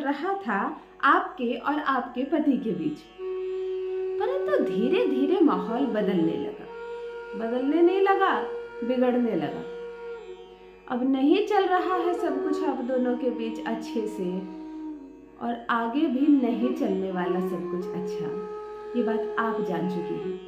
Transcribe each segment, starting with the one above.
रहा था आपके और आपके पति के बीच, परंतु धीरे धीरे माहौल बदलने नहीं लगा, बिगड़ने लगा। अब नहीं चल रहा है सब कुछ आप दोनों के बीच अच्छे से, और आगे भी नहीं चलने वाला सब कुछ अच्छा। ये बात आप जान चुकी हैं।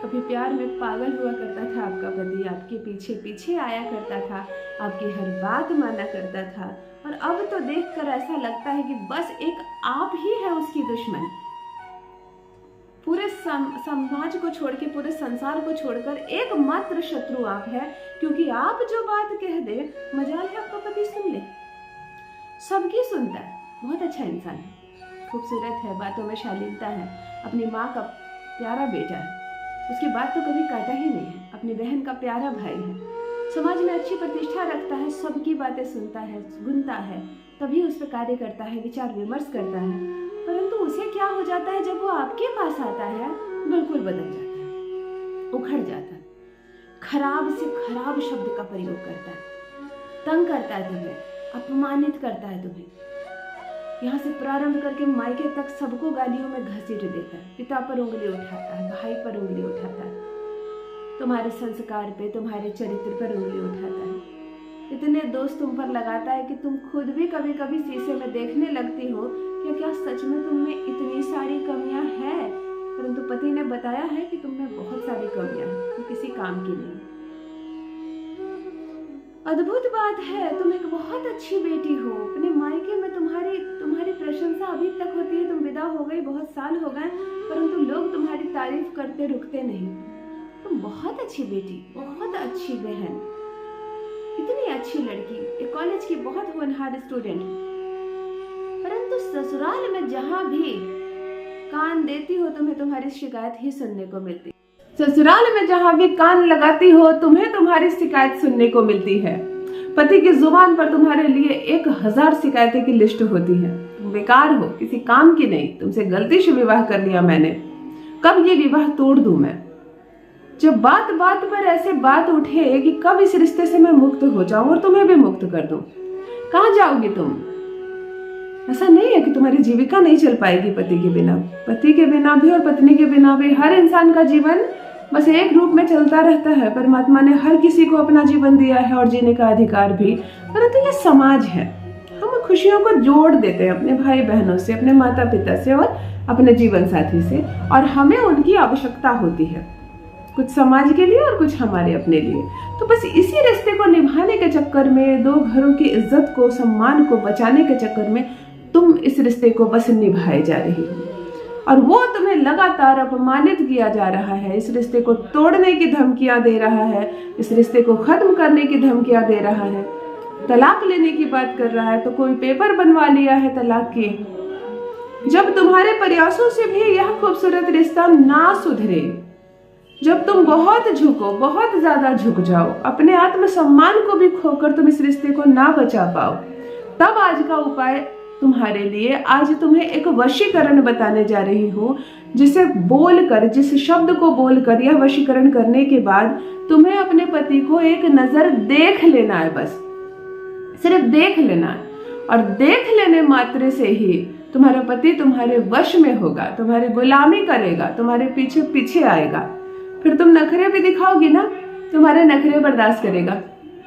कभी प्यार में पागल हुआ करता था आपका पति, आपके पीछे पीछे आया करता था, आपकी हर बात माना करता था, और अब तो देखकर ऐसा लगता है कि बस एक आप ही है उसकी दुश्मन। पूरे समाज को छोड़ के, पूरे संसार को छोड़कर एकमात्र शत्रु आप है, क्योंकि आप जो बात कह दे मजाल है आपका पति सुन ले। सबकी सुनता है, बहुत अच्छा इंसान है, खूबसूरत है, बातों में शालीनता है, अपनी माँ का प्यारा बेटा है, उसकी बात तो कभी काटा ही नहीं है, अपनी बहन का प्यारा भाई है, समाज में अच्छी प्रतिष्ठा रखता है, सबकी बातें सुनता है, सुनता है, तभी उस पर कार्य करता है, विचार विमर्श करता है। परंतु उसे क्या हो जाता है, जब वो आपके पास आता है बिल्कुल बदल जाता है, उखड़ जाता है, खराब से खराब शब्द का प्रयोग करता है, तंग करता है तुम्हें, अपमानित करता है तुम्हें। यहाँ से प्रारंभ करके मायके तक सबको गालियों में घसीट देता है, पिता पर उंगली उठाता है, भाई पर उंगली उठाता है, तुम्हारे संस्कार पे, तुम्हारे चरित्र पर उंगली उठाता है। इतने दोष तुम पर लगाता है कि तुम खुद भी कभी कभी शीशे में देखने लगती हो कि क्या सच में तुम में इतनी सारी कमियां हैं, परंतु पति ने बताया है कि तुम में बहुत सारी कमियां हैं, तुम किसी काम की नहीं। अद्भुत बात है, तुम एक बहुत अच्छी बेटी हो, अपने मायके में तुम्हारी प्रशंसा अभी तक होती है। तुम विदा हो गई, बहुत साल हो गए, परंतु लोग तुम्हारी तारीफ करते रुकते नहीं। तुम बहुत अच्छी बेटी, बहुत अच्छी बहन, इतनी अच्छी लड़की, एक कॉलेज की बहुत होनहार स्टूडेंट, परंतु ससुराल में जहां भी कान देती हो तुम्हें तुम्हारी शिकायत ही सुनने को मिलती। ससुराल में जहां भी कान लगाती हो तुम्हें तुम्हारी शिकायत सुनने को मिलती है। पति की जुबान पर तुम्हारे लिए 1000 शिकायतें की लिस्ट होती है। तुम बेकार हो, किसी काम की नहीं, तुमसे गलती से विवाह कर लिया मैंने, कब ये विवाह तोड़ दूं मैं। जब बात बात पर ऐसे बात उठे कि कब इस रिश्ते से मैं मुक्त हो जाऊं और तुम्हें भी मुक्त कर दूं, कहां जाओगी तुम। ऐसा नहीं है कि तुम्हारी जीविका नहीं चल पाएगी पति के बिना। पति के बिना भी और पत्नी के बिना भी हर इंसान का जीवन बस एक रूप में चलता रहता है। परमात्मा ने हर किसी को अपना जीवन दिया है और जीने का अधिकार भी, परंतु ये समाज है, हम खुशियों को जोड़ देते हैं अपने भाई बहनों से, अपने माता पिता से और अपने जीवन साथी से, और हमें उनकी आवश्यकता होती है, कुछ समाज के लिए और कुछ हमारे अपने लिए। तो बस इसी रिश्ते को निभाने के चक्कर में, दो घरों की इज्जत को, सम्मान को बचाने के चक्कर में तुम इस रिश्ते को बस निभाए जा रही हो, और वो तुम्हें लगातार अपमानित किया जा रहा है, इस रिश्ते को तोड़ने की धमकियां दे रहा है, इस रिश्ते को खत्म करने की धमकियां दे रहा है, तलाक लेने की बात कर रहा है, तो कोई पेपर बनवा लिया है तलाक के। जब तुम्हारे प्रयासों से भी यह खूबसूरत रिश्ता ना सुधरे, जब तुम बहुत झुको, बहुत ज्यादा झुक जाओ, अपने आत्मसम्मान को भी खोकर तुम इस रिश्ते को ना बचा पाओ, तब आज का उपाय तुम्हारे लिए, आज तुम्हें एक वशीकरण बताने जा रही हूँ, जिसे बोलकर, जिस शब्द को बोलकर यह वशीकरण करने के बाद तुम्हें अपने पति को एक नजर देख लेना है, बस सिर्फ देख लेना है, और देख लेने मात्र से ही तुम्हारा पति तुम्हारे वश में होगा, तुम्हारी गुलामी करेगा, तुम्हारे पीछे पीछे आएगा। फिर तुम नखरे भी दिखाओगी ना, तुम्हारे नखरे बर्दाश्त करेगा,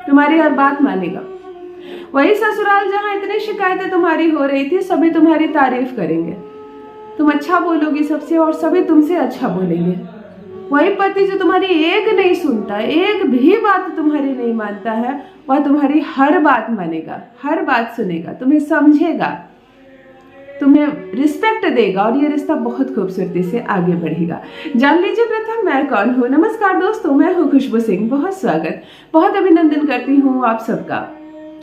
तुम्हारी हर बात मानेगा। वही ससुराल जहां इतनी शिकायतें तुम्हारी हो रही थी, सभी तुम्हारी तारीफ करेंगे, तुम अच्छा बोलोगी सबसे और सभी तुमसे अच्छा बोलेंगे। वही पति जो तुम्हारी एक नहीं सुनता, एक भी बात तुम्हारी नहीं मानता है, वह तुम्हारी हर बात मानेगा, हर बात सुनेगा, तुम्हें समझेगा, तुम्हें रिस्पेक्ट देगा, और ये रिश्ता बहुत खूबसूरती से आगे बढ़ेगा। जान लीजिए प्रथम मैं कौन हूँ। नमस्कार दोस्तों, मैं हूँ खुशबू सिंह। बहुत स्वागत, बहुत अभिनंदन करती हूँ आप सबका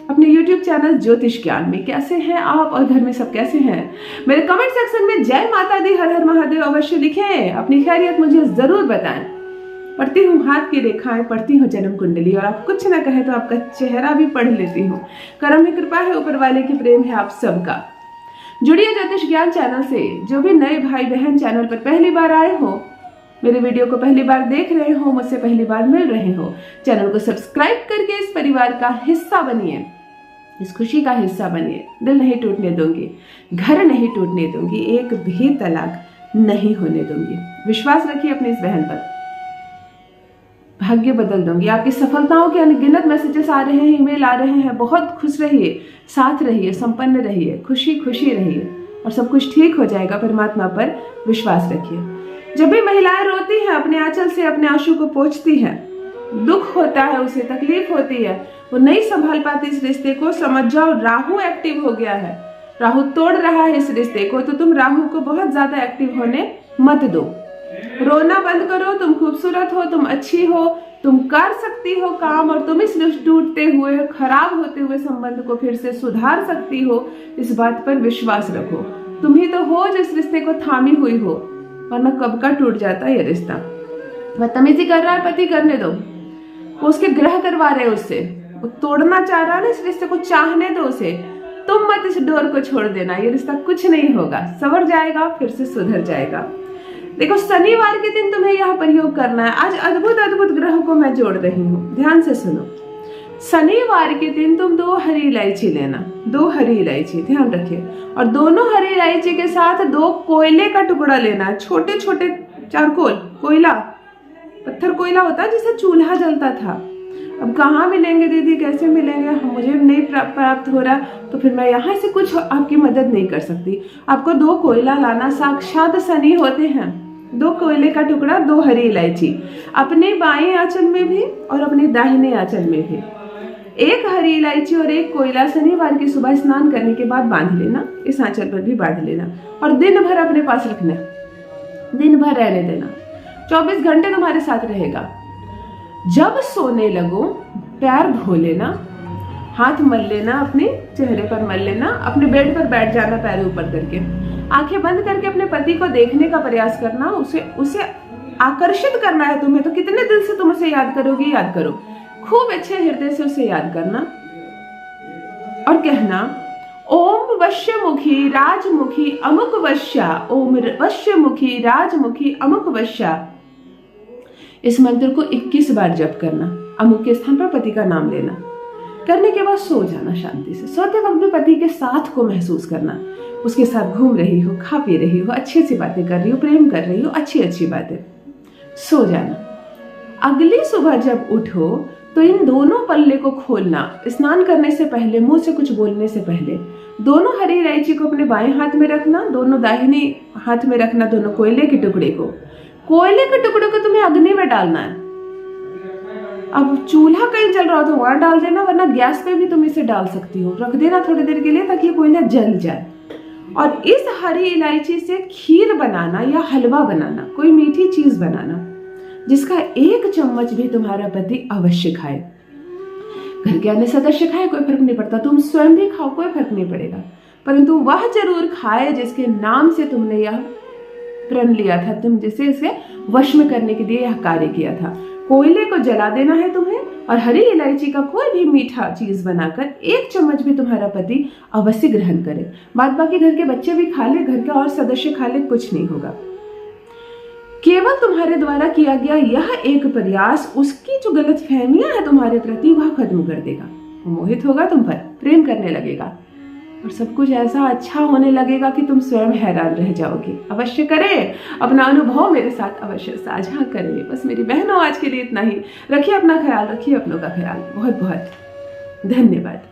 अपने YouTube चैनल ज्योतिष ज्ञान में। कैसे हैं आप और घर में सब कैसे हैं? मेरे कमेंट सेक्शन में जय माता दी, हर हर महादेव अवश्य लिखें, अपनी खैरियत मुझे जरूर बताएं। पढ़ती हूँ हाथ की रेखाएं, पढ़ती हूँ जन्म कुंडली, और आप कुछ ना कहें तो आपका चेहरा भी पढ़ लेती हूँ। करम है, कृपा है, ऊपर वाले की प्रेम है आप सबका। जुड़िए ज्योतिष ज्ञान चैनल से। जो भी नए भाई बहन चैनल पर पहली बार आए हो, मेरे वीडियो को पहली बार देख रहे हो, मुझसे पहली बार मिल रहे हो, चैनल को सब्सक्राइब करके इस परिवार का हिस्सा बनिए। इस खुशी का हिस्सा बनिए। दिल नहीं टूटने दूंगी, घर नहीं टूटने दूंगी, एक भी तलाक नहीं होने दूंगी। विश्वास रखिए अपनी इस बहन पर, भाग्य बदल दूंगी। आपकी सफलताओं के अनगिनत मैसेजेस आ रहे हैं, ईमेल आ रहे हैं। बहुत खुश रहिए, साथ रहिए, संपन्न रहिए, खुशी खुशी रहिए और सब कुछ ठीक हो जाएगा। परमात्मा पर विश्वास रखिए। जब भी महिलाएं रोती हैं, अपने आंचल से अपने आंसू को पोंछती हैं, दुख होता है, उसे तकलीफ होती है, वो नहीं संभाल पाती इस रिश्ते को, समझ जाओ राहु एक्टिव हो गया है, राहु तोड़ रहा है इस रिश्ते को। तो तुम राहु को बहुत ज्यादा एक्टिव होने मत दो। रोना बंद करो। तुम खूबसूरत हो, तुम अच्छी हो, तुम कर सकती हो काम, और तुम इस टूटते हुए, खराब होते हुए संबंध को फिर से सुधार सकती हो। इस बात पर विश्वास रखो। तुम ही तो हो जो इस रिश्ते को थामी हुई हो, वरना कब का टूट जाता ये रिश्ता। बदतमीजी कर रहा है पति, करने दो। वो उसके ग्रह करवा रहे हैं उससे, वो तोड़ना चाह रहा है ना इस रिश्ते को, चाहने दो उसे। तुम मत इस डोर को छोड़ देना, ये रिश्ता कुछ नहीं होगा, संवर जाएगा, फिर से सुधर जाएगा। देखो शनिवार के दिन तुम्हें यह प्रयोग करना है। आज अद्भुत अद्भुत ग्रहों को मैं जोड़ रही हूँ, ध्यान से सुनो। शनिवार के दिन तुम 2 हरी इलायची लेना, 2 हरी इलायची, ध्यान रखिए। और दोनों हरी इलायची के साथ 2 कोयले का टुकड़ा लेना है, छोटे छोटे चारकोल, कोयला, पत्थर कोयला होता है जिससे चूल्हा जलता था। अब कहाँ मिलेंगे दीदी, कैसे मिलेंगे, मुझे नहीं प्राप्त हो रहा, तो फिर मैं यहाँ से कुछ आपकी मदद नहीं कर सकती। आपको 2 कोयला लाना, साक्षात शनि होते हैं। 2 कोयले का टुकड़ा, 2 हरी इलायची, अपने बाएं आंचल में भी और अपने दाहिने आंचल में भी। 1 हरी इलायची और 1 कोयला शनिवार की सुबह स्नान करने के बाद बांध लेना, इस आंचल पर भी बांध लेना, और दिन भर अपने पास रखना, दिन भर रहने देना। 24 घंटे तुम्हारे साथ रहेगा। जब सोने लगो पैर धो लेना, हाथ मल लेना, अपने चेहरे पर मल लेना, अपने बेड पर बैठ जाना पैर ऊपर करके, आंखें बंद करके अपने पति को देखने का प्रयास करना। उसे आकर्षित करना है तुम्हें, तो कितने दिल से तुम उसे याद करोगी, याद करो, खूब अच्छे हृदय से उसे याद करना और कहना, ओम वश्यमुखी राजमुखी अमुक वश्या, ओम वश्यमुखी राजमुखी अमुक वश्या। इस मंत्र को 21 बार जप करना, अमुक के स्थान पर पति का नाम लेना। करने के बाद सो जाना शांति से। सोते वक्त भी पति के साथ को महसूस करना, उसके साथ घूम रही हो, खा पी रही हो, अच्छी अच्छी बातें कर रही हो, प्रेम कर रही हो, अच्छी अच्छी बातें। सो जाना। अगली सुबह जब उठो तो इन दोनों पल्ले को खोलना, स्नान करने से पहले, मुंह से कुछ बोलने से पहले। दोनों हरी इलायची को अपने बाएं हाथ में रखना, दोनों दाहिने हाथ में रखना, दोनों कोयले के टुकड़े को। कोयले के टुकड़े को तुम्हें अग्नि में डालना है। अब चूल्हा कहीं जल रहा हो तो वहां डाल देना, वरना गैस पे भी तुम इसे डाल सकती हो। रख देना थोड़ी देर के लिए ताकि ये कोयला जल जाए। और इस हरी इलायची से खीर बनाना या हलवा बनाना, कोई मीठी चीज बनाना, जिसका 1 चम्मच भी तुम्हारा पति अवश्य खाए। घर के अन्य सदस्य खाए, कोई फर्क नहीं पड़ता, तुम स्वयं भी खाओ, कोई फर्क नहीं पड़ेगा, परंतु वह जरूर खाए जिसके नाम से तुमने यह प्रण लिया था, तुम जिसे इसे वश में करने के लिए यह कार्य किया था। कोयले को जला देना है तुम्हें, और हरी इलायची का कोई भी मीठा चीज बनाकर 1 चम्मच भी तुम्हारा पति अवश्य ग्रहण करे। बाद बाकी घर के बच्चे भी खा ले, घर के और सदस्य खा ले, कुछ नहीं होगा। केवल तुम्हारे द्वारा किया गया यह एक प्रयास उसकी जो गलतफहमियां है तुम्हारे प्रति, वह खत्म कर देगा। वो मोहित होगा तुम पर, प्रेम करने लगेगा, और सब कुछ ऐसा अच्छा होने लगेगा कि तुम स्वयं हैरान रह जाओगे। अवश्य करें, अपना अनुभव मेरे साथ अवश्य साझा करें। बस मेरी बहनों, आज के लिए इतना ही। रखिए अपना ख्याल, रखिए अपनों का ख्याल। बहुत बहुत धन्यवाद।